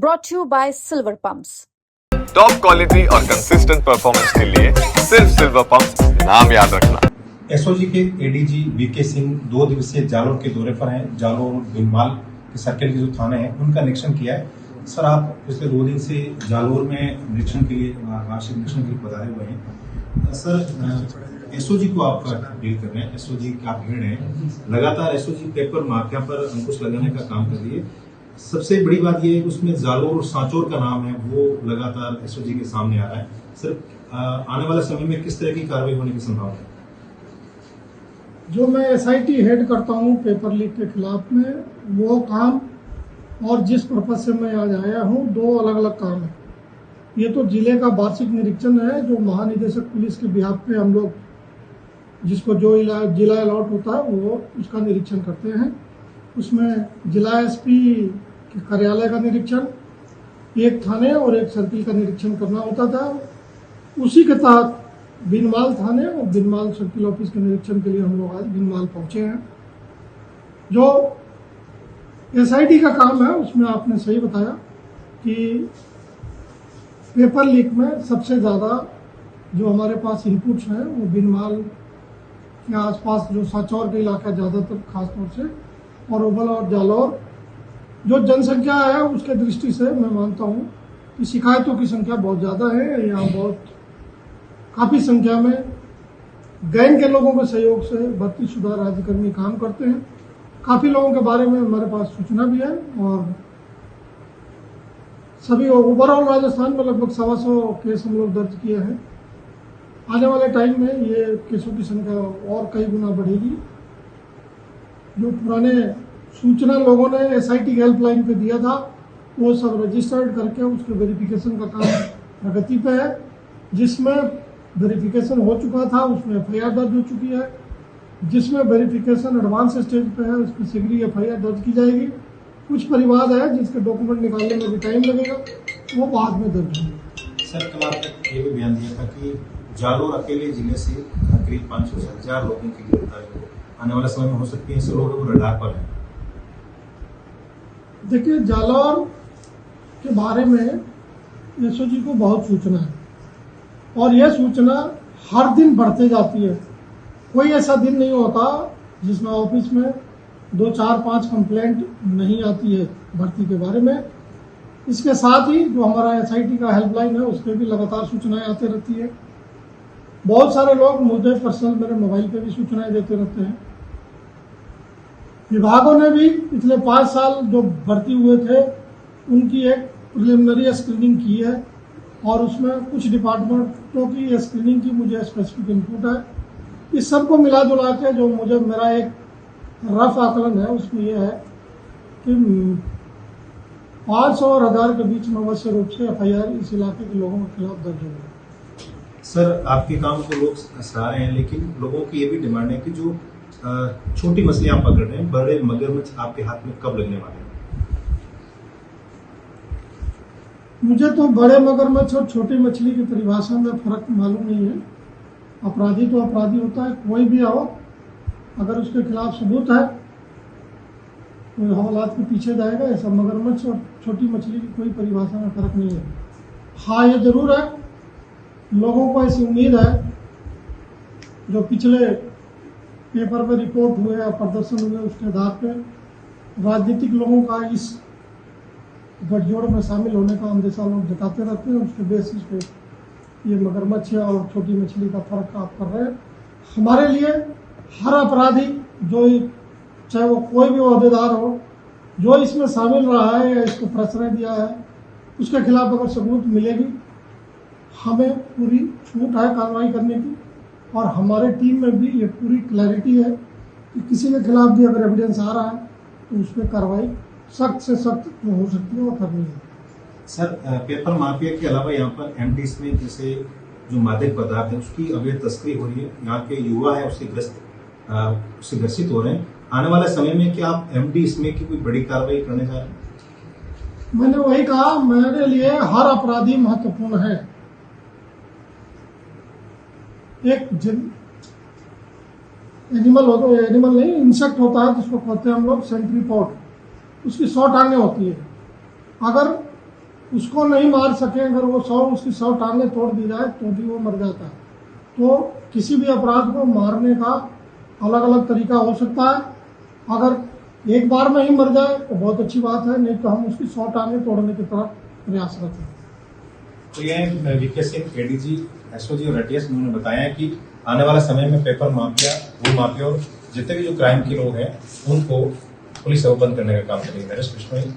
brought to you by Silver Pumps. Top quality और consistent performance के लिए सिर्फ सिल्वर पंप्स नाम याद रखना। एसओजी के एडीजी वीके सिंह 2 दिवसीय जालोर के दौरे पर हैं। जालोर भीनमाल के सर्किल के जो थाने हैं उनका निरीक्षण किया है। सर, आप पिछले 2 दिन से जालोर में निरीक्षण के लिए वार्षिक निरीक्षण के लिए पधारे हुए हैं। सर, एसओजी को आप डील कर रहे हैं, एसओजी का हेड है, लगातार एसओजी पेपर माफिया पर अंकुश लगाने का काम कर रही है। सबसे बड़ी बात यह है कि उसमें जालोर और सांचौर का नाम है, वो लगातार एसओजी के सामने आ रहा है। सर, आने वाले समय में किस तरह की कार्रवाई होने की संभावना है? जो मैं एसआईटी हेड करता हूं पेपर लीक के खिलाफ में, वो काम और जिस पर्पज से मैं आज आया हूं, 2 अलग अलग काम है। ये तो जिले का वार्षिक निरीक्षण है जो महानिदेशक पुलिस के बिहाफ पे हम लोग, जिसको जो जिला अलॉट होता है वो उसका निरीक्षण करते हैं। उसमें जिला एसपी के कार्यालय का निरीक्षण, एक थाने और एक सर्किल का निरीक्षण करना होता था। उसी के तहत भीनमाल थाने और भीनमाल सर्किल ऑफिस के निरीक्षण के लिए हम लोग आज भीनमाल पहुंचे हैं। जो एसआईटी का काम है उसमें आपने सही बताया कि पेपर लीक में सबसे ज़्यादा जो हमारे पास इनपुट्स हैं वो भीनमाल के आसपास जो सांचौर के इलाका ज़्यादातर खासतौर से, और ओबल और जालौर जो जनसंख्या है उसके दृष्टि से मैं मानता हूँ कि शिकायतों की संख्या बहुत ज़्यादा है। यहाँ बहुत काफ़ी संख्या में गैंग के लोगों के सहयोग से भर्तीशुदा राज्यकर्मी काम करते हैं। काफ़ी लोगों के बारे में हमारे पास सूचना भी है और सभी ओवरऑल राजस्थान में लगभग 125 केस हम लोग दर्ज किए हैं। आने वाले टाइम में ये केसों की संख्या और कई गुना बढ़ेगी। जो पुराने सूचना लोगों ने एसआईटी हेल्पलाइन पे दिया था वो सब रजिस्टर्ड करके उसके वेरिफिकेशन का काम प्रगति पे है। जिसमें वेरिफिकेशन हो चुका था उसमें एफआईआर दर्ज हो चुकी है, जिसमें वेरिफिकेशन एडवांस स्टेज पे है उसमें शीघ्र एफआईआर दर्ज की जाएगी। कुछ परिवाद है जिसके डॉक्यूमेंट निकालने में भी टाइम लगेगा, वो बाद में दर्ज होंगे। सर, कल आपने ये भी बयान दिया था कि जालोर अकेले जिले से करीब 500 से 1000 लोगों की गिरफ्तारी आने वाले समय में हो सकती है। ऐसे लोग रडार पर हैं। देखिए, जालौर के बारे में एसओजी को बहुत सूचना है और यह सूचना हर दिन बढ़ते जाती है। कोई ऐसा दिन नहीं होता जिसमें ऑफिस में 2, 4, 5 कंप्लेंट नहीं आती है भर्ती के बारे में। इसके साथ ही जो हमारा एसआईटी का हेल्पलाइन है उस पर भी लगातार सूचनाएं आती रहती है। बहुत सारे लोग मुझे पर्सनल मेरे मोबाइल पे भी सूचनाएं देते रहते हैं। विभागों ने भी पिछले 5 साल जो भर्ती हुए थे उनकी एक प्रिलिमिनरी स्क्रीनिंग की है और उसमें कुछ डिपार्टमेंटों की स्क्रीनिंग की मुझे स्पेसिफिक इनपुट है। इस सबको मिला जुला के जो मुझे मेरा एक रफ आकलन है उसमें यह है कि 500 और 1000 के बीच में अवश्य रूप से एफआईआर इस इलाके के लोगों के खिलाफ दर्ज होगी। सर, आपके काम को लोग सराह रहे हैं, लेकिन लोगों की ये भी डिमांड है कि जो छोटी मछलियां आप पकड़ रहे हैं, बड़े मगरमच्छ आपके हाथ में कब लगने वाले हैं? मुझे तो बड़े मगरमच्छ और छोटी मछली की परिभाषा में फर्क मालूम नहीं है। अपराधी तो अपराधी होता है, कोई भी आओ, अगर उसके खिलाफ सबूत है कोई हवालात के पीछे जाएगा। ऐसा मगरमच्छ और छोटी मछली की कोई परिभाषा में फर्क नहीं है। हाँ, ये जरूर है, लोगों को ऐसी उम्मीद है जो पिछले पेपर पे रिपोर्ट हुए या प्रदर्शन हुए उसके आधार पे राजनीतिक लोगों का इस गठजोड़ में शामिल होने का अंदेशा लोग जताते रहते हैं। उसके बेसिस पे ये मगरमच्छ और छोटी मछली का फर्क आप कर रहे हैं। हमारे लिए हर अपराधी, जो चाहे वो कोई भी ओहदेदार हो, जो इसमें शामिल रहा है या इसको प्रश्रय दिया है, उसके खिलाफ अगर सबूत मिलेगी, हमें पूरी छूट है कार्रवाई करने की। और हमारे टीम में भी ये पूरी क्लैरिटी है कि किसी के खिलाफ भी अगर एविडेंस आ रहा है तो उस पर कार्रवाई सख्त से सख्त जो हो सकती है वो करनी है। सर, पेपर माफिया के अलावा यहाँ पर एमडीज में जैसे जो मादक पदार्थ है उसकी अवैध तस्करी हो रही है, यहाँ के युवा है उससे ग्रसित हो रहे हैं। आने वाले समय में क्या आप एमडी इसमें की कोई बड़ी कार्रवाई करने जा रहे हैं? मैंने वही कहा, मेरे लिए हर अपराधी महत्वपूर्ण है। एक एनिमल नहीं, इंसेक्ट होता है जिसको कहते हैं हम लोग सेंट्रीपॉड, उसकी 100 टांगें होती है। अगर उसको नहीं मार सके, अगर वो उसकी 100 टांगें तोड़ दी जाए तो भी वो मर जाता है। तो किसी भी अपराध को मारने का अलग अलग तरीका हो सकता है। अगर एक बार में ही मर जाए तो बहुत अच्छी बात है, नहीं तो हम उसकी 100 टांगें तोड़ने की तरफ प्रयासरत हैं। तो ये वीके सिंह एडीजी एसओजी और एटीएस उन्होंने बताया कि आने वाला समय में पेपर माफिया, वो माफिया और जितने भी जो क्राइम के लोग हैं उनको पुलिस बंद करने का काम करेगी। नरेश बिश्नोई।